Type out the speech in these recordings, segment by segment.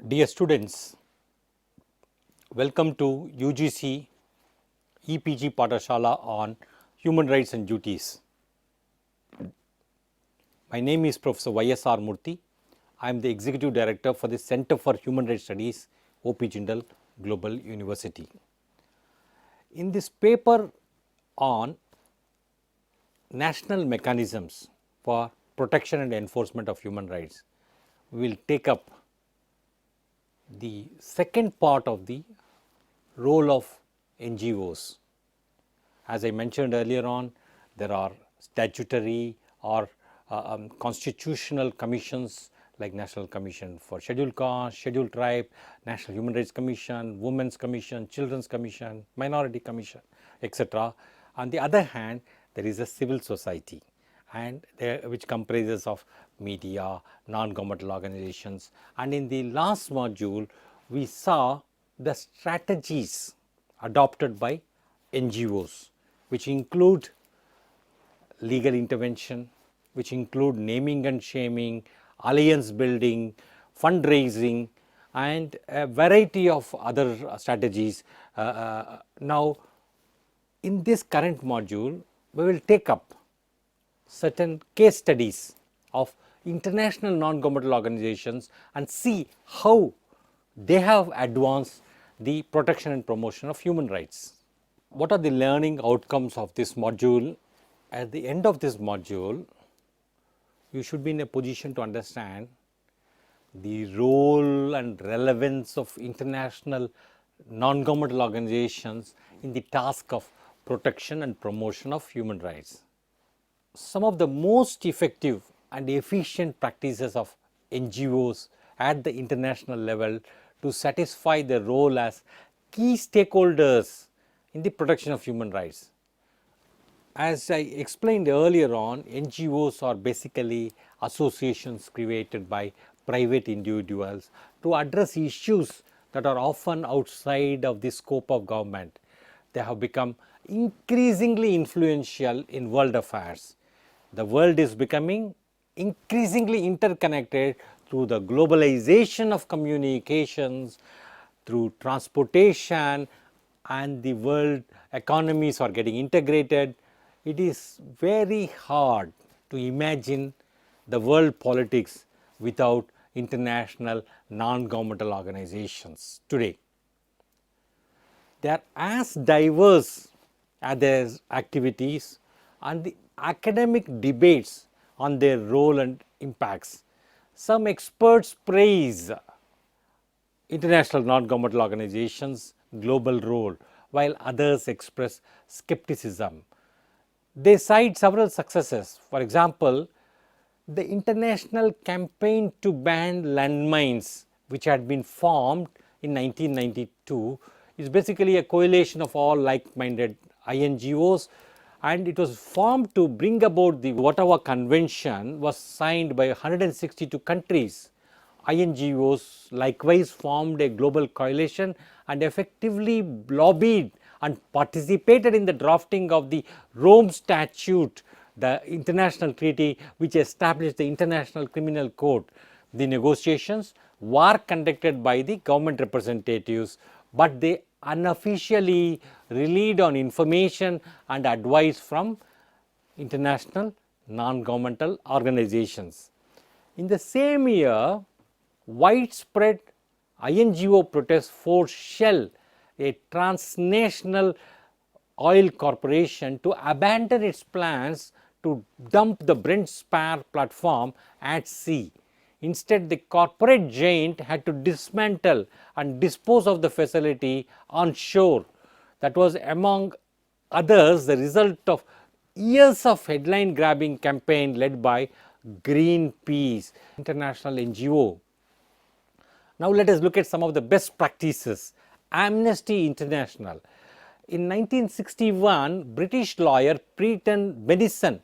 Dear students, welcome to UGC EPG Pathashala on Human Rights and Duties. My name is Professor Y.S.R. Murthy. I am the Executive Director for the Center for Human Rights Studies, OP Jindal Global University. In this paper on national mechanisms for protection and enforcement of human rights, we will take up the second part of the role of NGOs. As I mentioned earlier on, there are statutory or constitutional commissions like National Commission for Scheduled Caste, Scheduled Tribe, National Human Rights Commission, Women's Commission, Children's Commission, Minority Commission, etc. On the other hand, there is a civil society and which comprises of media, non-governmental organizations, and in the last module we saw the strategies adopted by NGOs, which include legal intervention, which include naming and shaming, alliance building, fundraising, and a variety of other strategies. Now, in this current module, we will take up certain case studies of international non-governmental organizations and see how they have advanced the protection and promotion of human rights. What are the learning outcomes of this module? At the end of this module, you should be in a position to understand the role and relevance of international non-governmental organizations in the task of protection and promotion of human rights. Some of the most effective and efficient practices of NGOs at the international level to satisfy their role as key stakeholders in the protection of human rights. As I explained earlier on, NGOs are basically associations created by private individuals to address issues that are often outside of the scope of government. They have become increasingly influential in world affairs. The world is becoming increasingly interconnected through the globalization of communications, through transportation, and the world economies are getting integrated. It is very hard to imagine the world politics without international non-governmental organizations today. They are as diverse as their activities and the academic debates on their role and impacts. Some experts praise international non-governmental organizations' global role, while others express skepticism. They cite several successes. For example, the international campaign to ban landmines, which had been formed in 1992, is basically a coalition of all like-minded INGOs, and it was formed to bring about the Ottawa Convention, was signed by 162 countries. INGOs likewise formed a global coalition and effectively lobbied and participated in the drafting of the Rome Statute, the international treaty which established the International Criminal Court. The negotiations were conducted by the government representatives, but they unofficially relied on information and advice from international non-governmental organizations. In the same year, widespread INGO protests forced Shell, a transnational oil corporation, to abandon its plans to dump the Brent Spar platform at sea. Instead, the corporate giant had to dismantle and dispose of the facility on shore. That was, among others, the result of years of headline grabbing campaign led by Greenpeace, international NGO. Now let us look at some of the best practices. Amnesty International. In 1961, British lawyer Preton Benison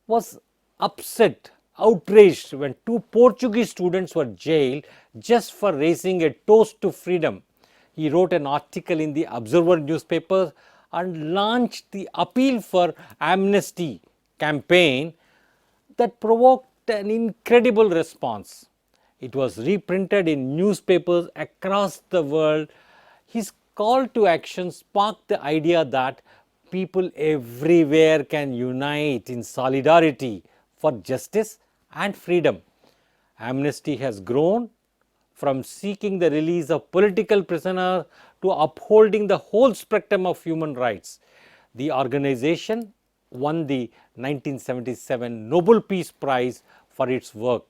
was upset, outraged when two Portuguese students were jailed just for raising a toast to freedom. He wrote an article in the Observer newspaper and launched the Appeal for Amnesty campaign that provoked an incredible response. It was reprinted in newspapers across the world. His call to action sparked the idea that people everywhere can unite in solidarity for justice and freedom. Amnesty has grown from seeking the release of political prisoners to upholding the whole spectrum of human rights. The organization won the 1977 Nobel Peace Prize for its work.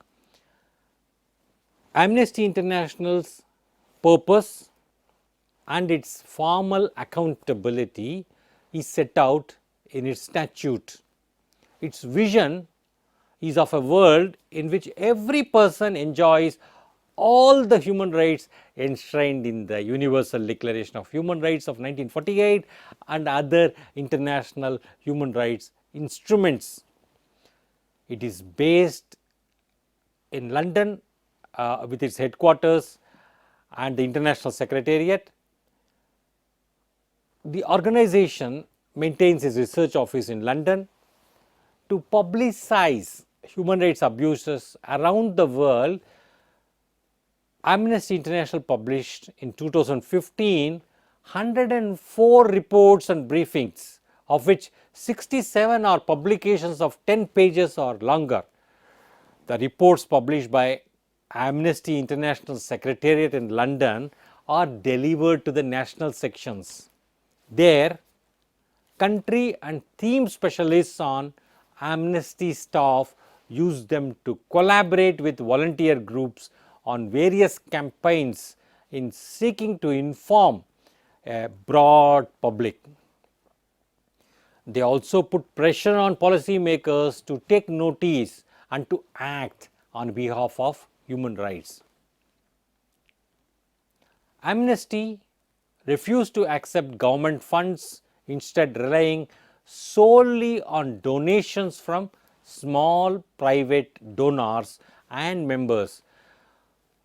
Amnesty International's purpose and its formal accountability is set out in its statute. Its vision is of a world in which every person enjoys all the human rights enshrined in the Universal Declaration of Human Rights of 1948 and other international human rights instruments. It is based in London with its headquarters and the International Secretariat. The organization maintains its research office in London. To publicize human rights abuses around the world, Amnesty International published in 2015 104 reports and briefings, of which 67 are publications of 10 pages or longer. The reports published by Amnesty International Secretariat in London are delivered to the national sections. There, country and theme specialists on Amnesty staff use them to collaborate with volunteer groups on various campaigns in seeking to inform a broad public. They also put pressure on policymakers to take notice and to act on behalf of human rights. Amnesty refused to accept government funds, instead relying solely on donations from small private donors and members.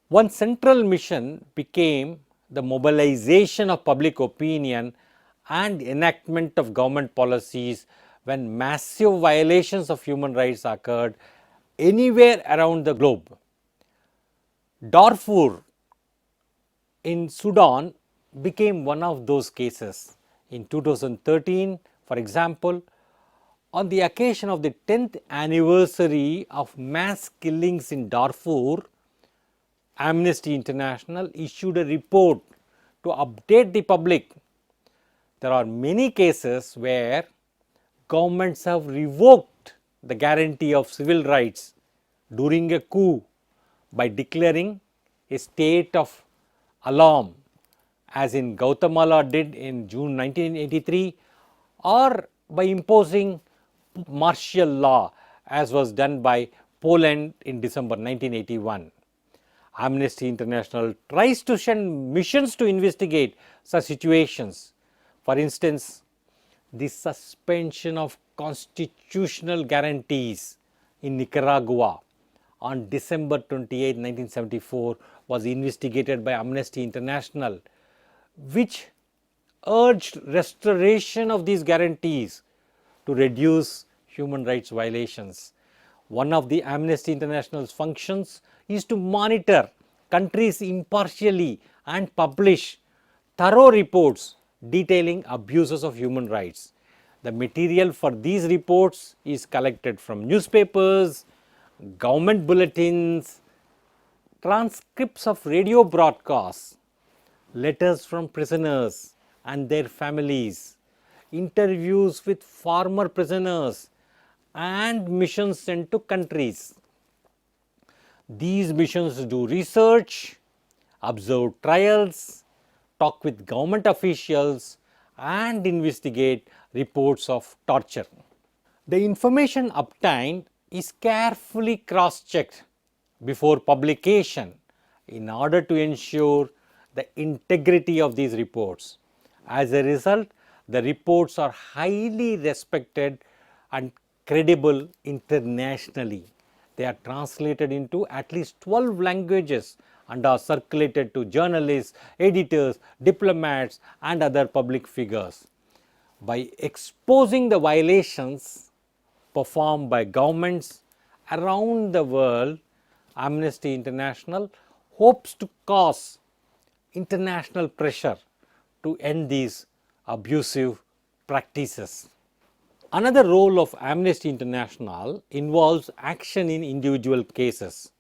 One central mission became the mobilization of public opinion and enactment of government policies when massive violations of human rights occurred anywhere around the globe. Darfur in Sudan became one of those cases. In 2013, for example, on the occasion of the 10th anniversary of mass killings in Darfur, Amnesty International issued a report to update the public. There are many cases where governments have revoked the guarantee of civil rights during a coup by declaring a state of alarm, as in Guatemala did in June 1983, or by imposing martial law, as was done by Poland in December 1981. Amnesty International tries to send missions to investigate such situations. For instance, the suspension of constitutional guarantees in Nicaragua on December 28, 1974 was investigated by Amnesty International, which urged restoration of these guarantees to reduce human rights violations. One of the Amnesty International's functions is to monitor countries impartially and publish thorough reports detailing abuses of human rights. The material for these reports is collected from newspapers, government bulletins, transcripts of radio broadcasts, letters from prisoners and their families, interviews with former prisoners, and missions sent to countries. These missions do research, observe trials, talk with government officials, and investigate reports of torture. The information obtained is carefully cross-checked before publication in order to ensure the integrity of these reports. As a result, the reports are highly respected and credible internationally. They are translated into at least 12 languages and are circulated to journalists, editors, diplomats, and other public figures. By exposing the violations performed by governments around the world, Amnesty International hopes to cause international pressure to end these abusive practices. Another role of Amnesty International involves action in individual cases.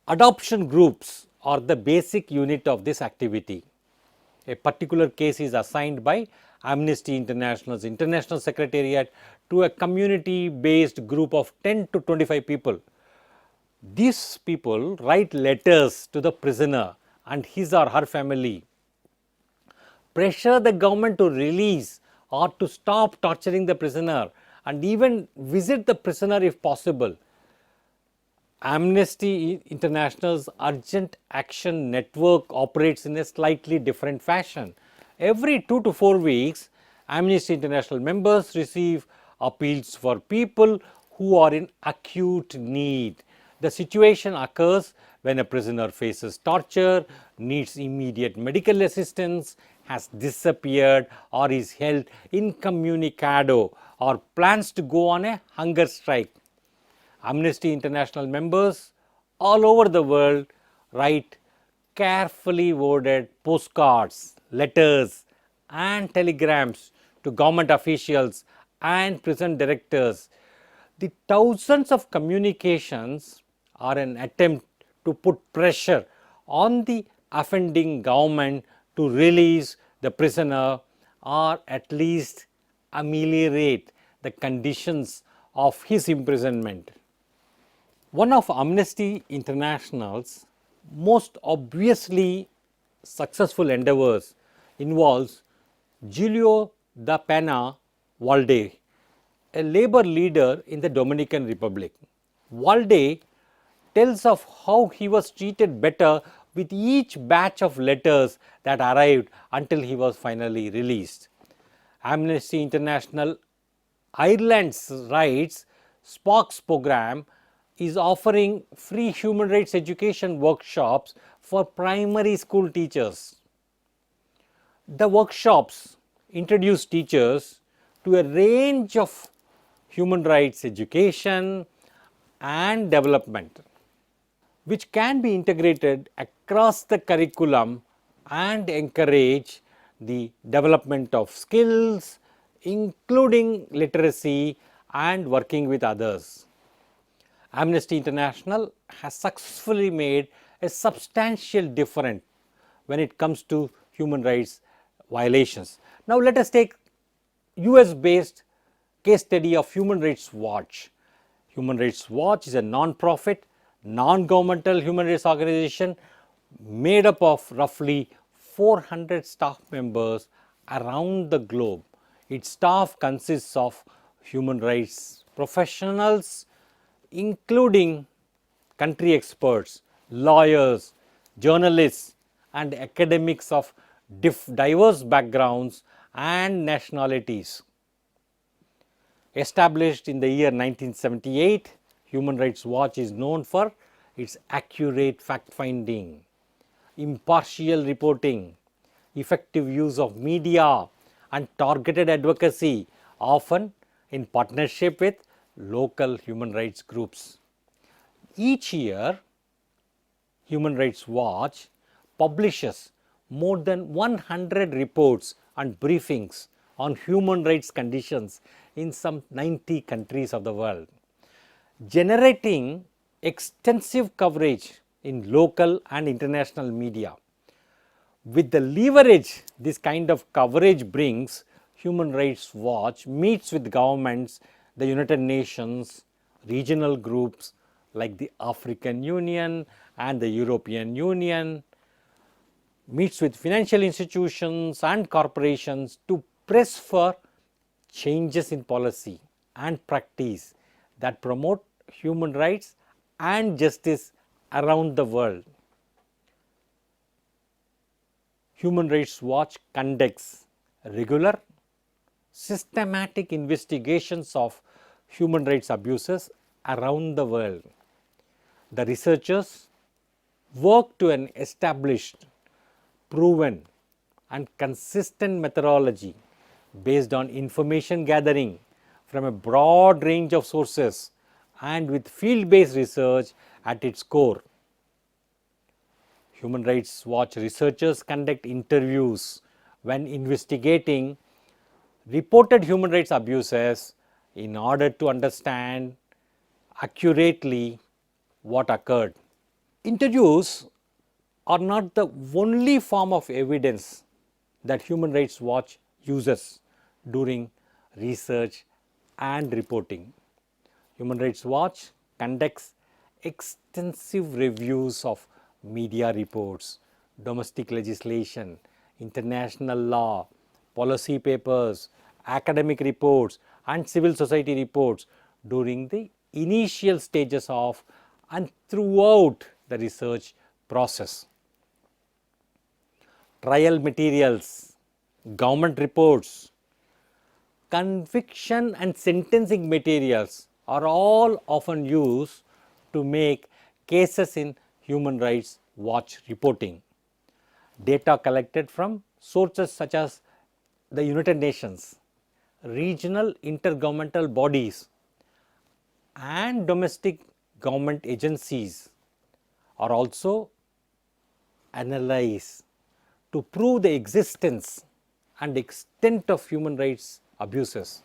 Adoption groups are the basic unit of this activity. A particular case is assigned by Amnesty International's International Secretariat to a community-based group of 10 to 25 people. These people write letters to the prisoner and his or her family, pressure the government to release or to stop torturing the prisoner, and even visit the prisoner if possible. Amnesty International's Urgent Action Network operates in a slightly different fashion. Every 2 to 4 weeks, Amnesty International members receive appeals for people who are in acute need. The situation occurs when a prisoner faces torture, needs immediate medical assistance, has disappeared or is held incommunicado, or plans to go on a hunger strike. Amnesty International members all over the world write carefully worded postcards, letters and telegrams to government officials and prison directors. The thousands of communications are an attempt to put pressure on the offending government to release the prisoner or at least ameliorate the conditions of his imprisonment. One of Amnesty International's most obviously successful endeavors involves Julio da Pena Valde, a labor leader in the Dominican Republic. Valde tells of how he was treated better with each batch of letters that arrived until he was finally released. Amnesty International Ireland's Rights Sparks program is offering free human rights education workshops for primary school teachers. The workshops introduce teachers to a range of human rights education and development, which can be integrated across the curriculum and encourage the development of skills, including literacy and working with others. Amnesty International has successfully made a substantial difference when it comes to human rights violations. Now, let us take US-based case study of Human Rights Watch. Human Rights Watch is a non-profit, non-governmental human rights organization made up of roughly 400 staff members around the globe. Its staff consists of human rights professionals, including country experts, lawyers, journalists and academics of diverse backgrounds and nationalities. Established in the year 1978, Human Rights Watch is known for its accurate fact-finding, impartial reporting, effective use of media and targeted advocacy, often in partnership with local human rights groups. Each year, Human Rights Watch publishes more than 100 reports and briefings on human rights conditions in some 90 countries of the world, generating extensive coverage in local and international media. With the leverage this kind of coverage brings, Human Rights Watch meets with governments, the United Nations, regional groups like the African Union and the European Union, meets with financial institutions and corporations to press for changes in policy and practice that promote human rights and justice around the world. Human Rights Watch conducts regular, systematic investigations of human rights abuses around the world. The researchers work to an established, proven and consistent methodology based on information gathering from a broad range of sources and with field-based research at its core. Human Rights Watch researchers conduct interviews when investigating reported human rights abuses in order to understand accurately what occurred. Interviews are not the only form of evidence that Human Rights Watch uses during research and reporting. Human Rights Watch conducts extensive reviews of media reports, domestic legislation, international law, policy papers, academic reports, and civil society reports during the initial stages of and throughout the research process. Trial materials, government reports, conviction and sentencing materials are all often used to make cases in Human Rights Watch reporting. Data collected from sources such as the United Nations, regional intergovernmental bodies, and domestic government agencies are also analyzed to prove the existence and extent of human rights abuses.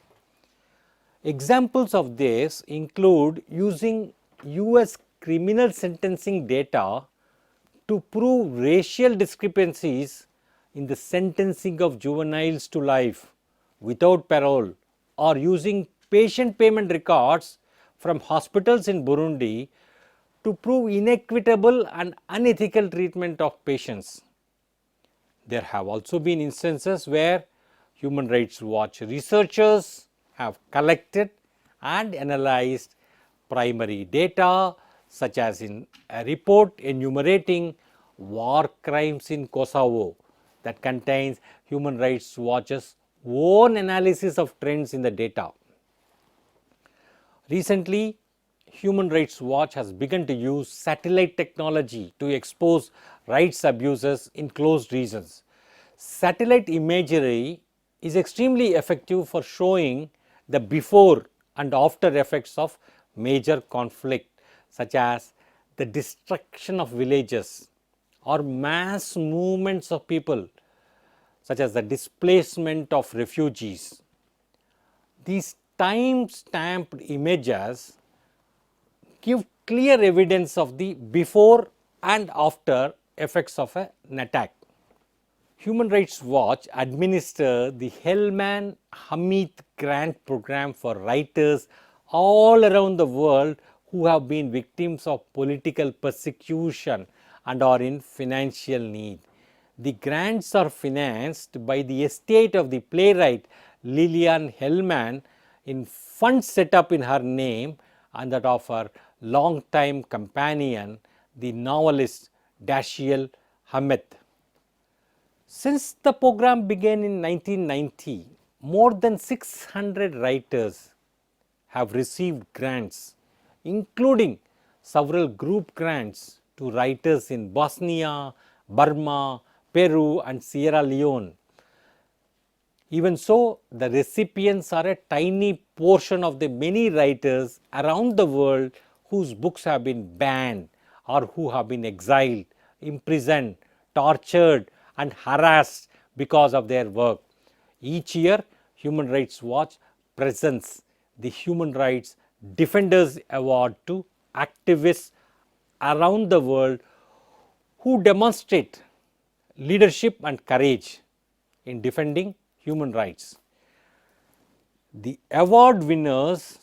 Examples of this include using US criminal sentencing data to prove racial discrepancies in the sentencing of juveniles to life without parole, or using patient payment records from hospitals in Burundi to prove inequitable and unethical treatment of patients. There have also been instances where Human Rights Watch researchers have collected and analyzed primary data, such as in a report enumerating war crimes in Kosovo that contains Human Rights Watch's own analysis of trends in the data. Recently, Human Rights Watch has begun to use satellite technology to expose rights abuses in closed regions. Satellite imagery is extremely effective for showing the before and after effects of major conflict, such as the destruction of villages or mass movements of people, such as the displacement of refugees. These time-stamped images give clear evidence of the before and after effects of an attack. Human Rights Watch administers the Hellman Hamid Grant Program for writers all around the world who have been victims of political persecution and are in financial need. The grants are financed by the estate of the playwright Lillian Hellman in funds set up in her name and that of her longtime companion, the novelist Dashiell Hammett. Since the program began in 1990, more than 600 writers have received grants, including several group grants to writers in Bosnia, Burma, Peru, and Sierra Leone. Even so, the recipients are a tiny portion of the many writers around the world whose books have been banned or who have been exiled, imprisoned, tortured, and harassed because of their work. Each year, Human Rights Watch presents the Human Rights Defenders Award to activists around the world who demonstrate leadership and courage in defending human rights. The award winners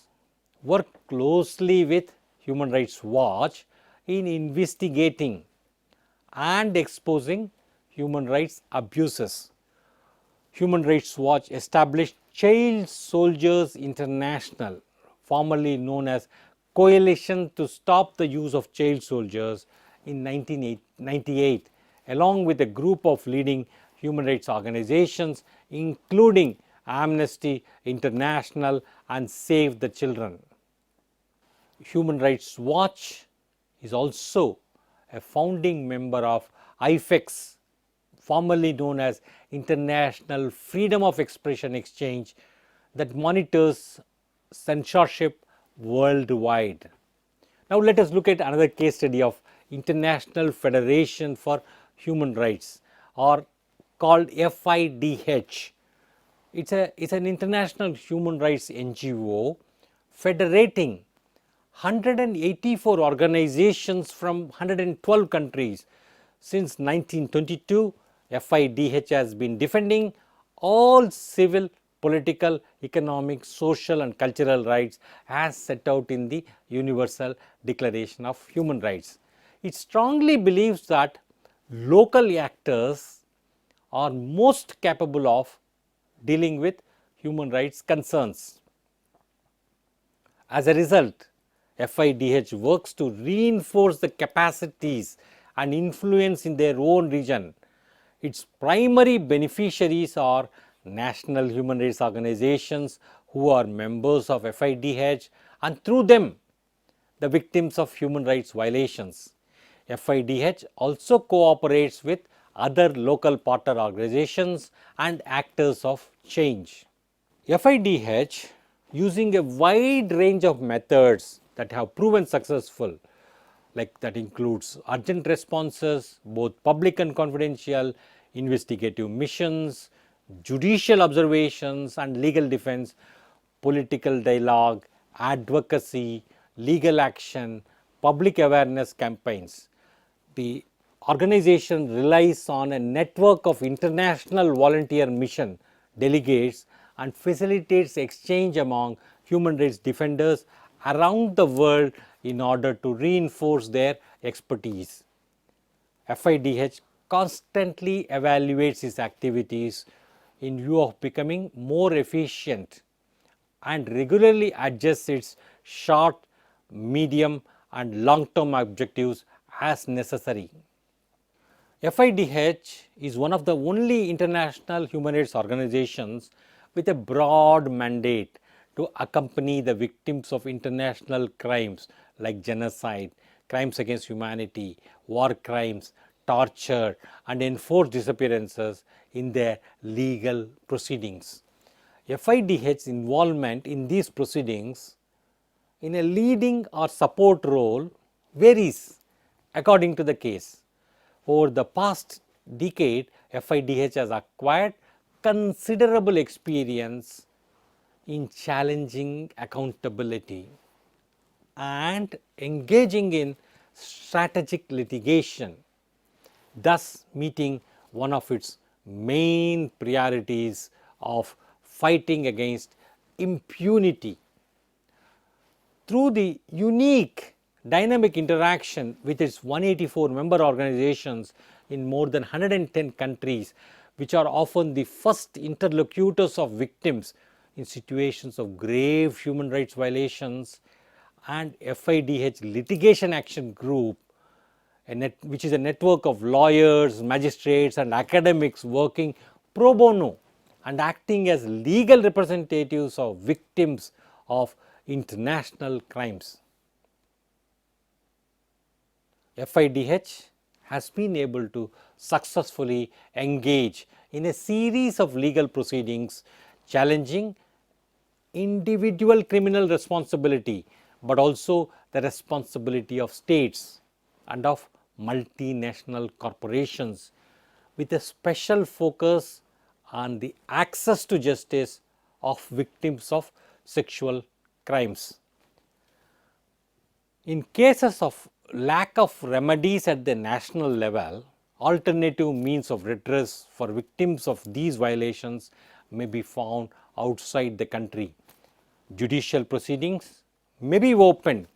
work closely with Human Rights Watch in investigating and exposing human rights abuses. Human Rights Watch established Child Soldiers International, formerly known as Coalition to Stop the Use of Child Soldiers, in 1998, along with a group of leading human rights organizations, including Amnesty International and Save the Children. Human Rights Watch is also a founding member of IFEX, formerly known as International Freedom of Expression Exchange, that monitors censorship, worldwide. Now let us look at another case study of International Federation for Human Rights, or called FIDH. It's an international human rights NGO federating 184 organizations from 112 countries. Since 1922, FIDH has been defending all civil, political, economic, social and cultural rights as set out in the Universal Declaration of Human Rights. It strongly believes that local actors are most capable of dealing with human rights concerns. As a result, FIDH works to reinforce the capacities and influence in their own region. Its primary beneficiaries are national human rights organizations who are members of FIDH, and through them the victims of human rights violations. FIDH also cooperates with other local partner organizations and actors of change. FIDH, using a wide range of methods that have proven successful, like that includes urgent responses, both public and confidential, investigative missions, judicial observations and legal defense, political dialogue, advocacy, legal action, public awareness campaigns. The organization relies on a network of international volunteer mission delegates and facilitates exchange among human rights defenders around the world in order to reinforce their expertise. FIDH constantly evaluates its activities in view of becoming more efficient and regularly adjusts its short, medium and long-term objectives as necessary. FIDH is one of the only international human rights organizations with a broad mandate to accompany the victims of international crimes like genocide, crimes against humanity, war crimes, torture and enforced disappearances in their legal proceedings. FIDH's involvement in these proceedings in a leading or support role varies according to the case. Over the past decade, FIDH has acquired considerable experience in challenging accountability and engaging in strategic litigation, thus meeting one of its main priorities of fighting against impunity. Through the unique dynamic interaction with its 184 member organizations in more than 110 countries, which are often the first interlocutors of victims in situations of grave human rights violations, and FIDH Litigation Action Group, which is a network of lawyers, magistrates and academics working pro bono and acting as legal representatives of victims of international crimes. FIDH has been able to successfully engage in a series of legal proceedings challenging individual criminal responsibility, but also the responsibility of states and of multinational corporations, with a special focus on the access to justice of victims of sexual crimes. In cases of lack of remedies at the national level, alternative means of redress for victims of these violations may be found outside the country. Judicial proceedings may be opened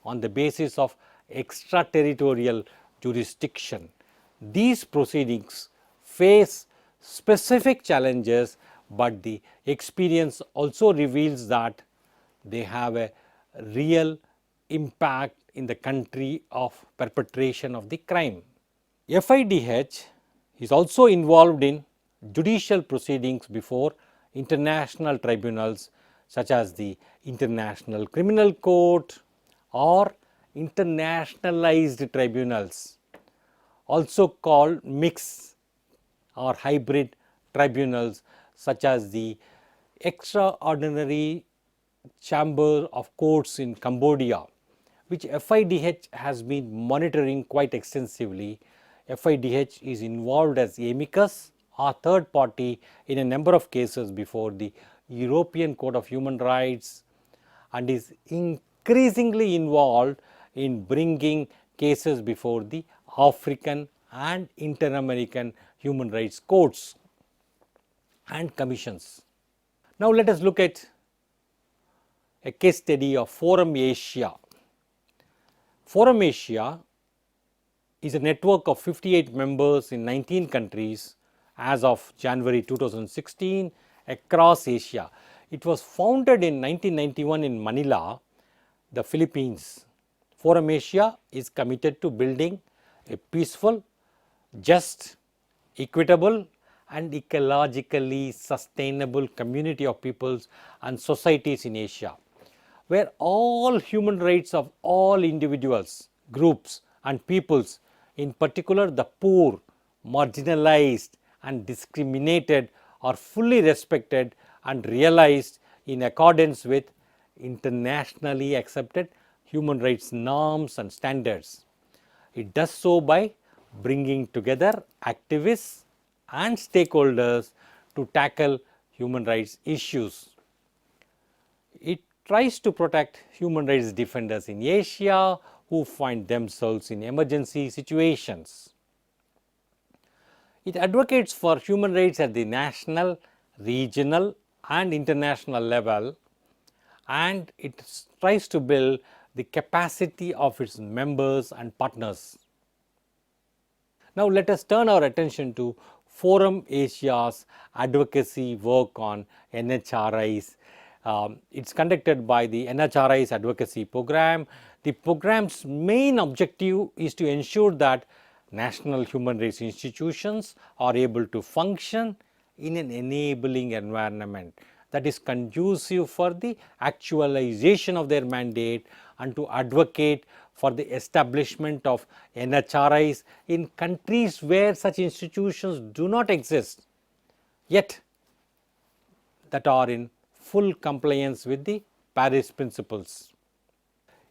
on the basis of extraterritorial jurisdiction. These proceedings face specific challenges, but the experience also reveals that they have a real impact in the country of perpetration of the crime. FIDH is also involved in judicial proceedings before international tribunals such as the International Criminal Court or internationalized tribunals, also called mixed or hybrid tribunals, such as the Extraordinary Chamber of Courts in Cambodia, which FIDH has been monitoring quite extensively. FIDH is involved as amicus or third party in a number of cases before the European Court of Human Rights and is increasingly involved in bringing cases before the African and Inter-American human rights courts and commissions. Now let us look at a case study of Forum Asia. Forum Asia is a network of 58 members in 19 countries as of January 2016 across Asia. It was founded in 1991 in Manila, the Philippines. Forum Asia is committed to building a peaceful, just, equitable and ecologically sustainable community of peoples and societies in Asia, where all human rights of all individuals, groups and peoples, in particular the poor, marginalized and discriminated, are fully respected and realized in accordance with internationally accepted human rights norms and standards. It does so by bringing together activists and stakeholders to tackle human rights issues. It tries to protect human rights defenders in Asia who find themselves in emergency situations. It advocates for human rights at the national, regional and international level, and it tries to build the capacity of its members and partners. Now let us turn our attention to Forum Asia's advocacy work on NHRIs. It's conducted by the NHRI's advocacy program. The program's main objective is to ensure that national human rights institutions are able to function in an enabling environment that is conducive for the actualization of their mandate and to advocate for the establishment of NHRIs in countries where such institutions do not exist, yet that are in full compliance with the Paris Principles.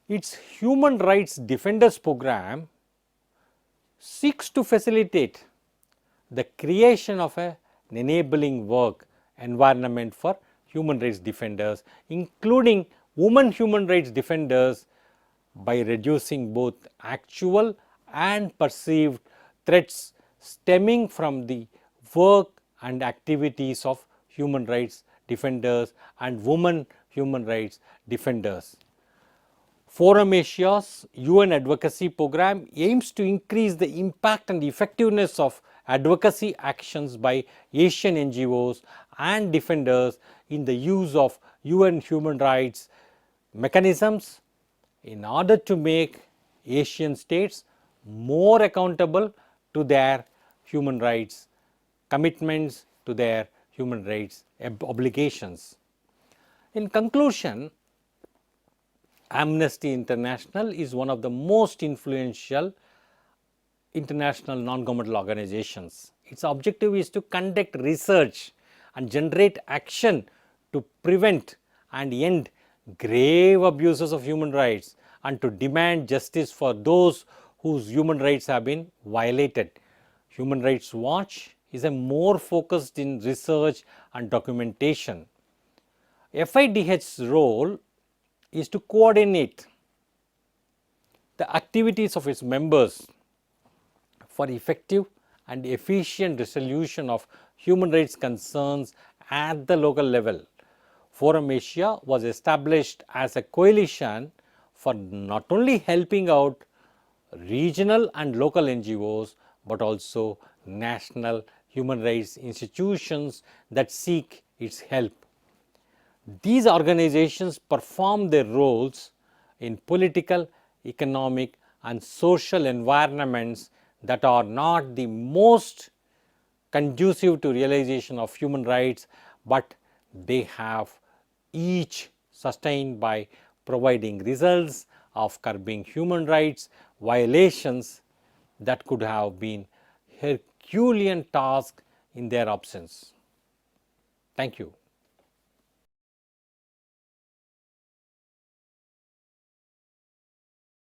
Its Human Rights Defenders program seeks to facilitate the creation of an enabling work environment for human rights defenders, including women human rights defenders, by reducing both actual and perceived threats stemming from the work and activities of human rights defenders and women human rights defenders. Forum Asia's UN advocacy program aims to increase the impact and effectiveness of advocacy actions by Asian NGOs and defenders in the use of UN human rights mechanisms in order to make Asian states more accountable to their human rights commitments, to their human rights obligations. In conclusion, Amnesty International is one of the most influential international non-governmental organizations. Its objective is to conduct research and generate action to prevent and end grave abuses of human rights and to demand justice for those whose human rights have been violated. Human Rights Watch is a more focused in research and documentation. FIDH's role is to coordinate the activities of its members for effective and efficient resolution of human rights concerns at the local level. Forum Asia was established as a coalition for not only helping out regional and local NGOs, but also national human rights institutions that seek its help. These organizations perform their roles in political, economic and social environments that are not the most conducive to realization of human rights, but they have each sustained by providing results of curbing human rights violations that could have been Herculean task in their absence. Thank you.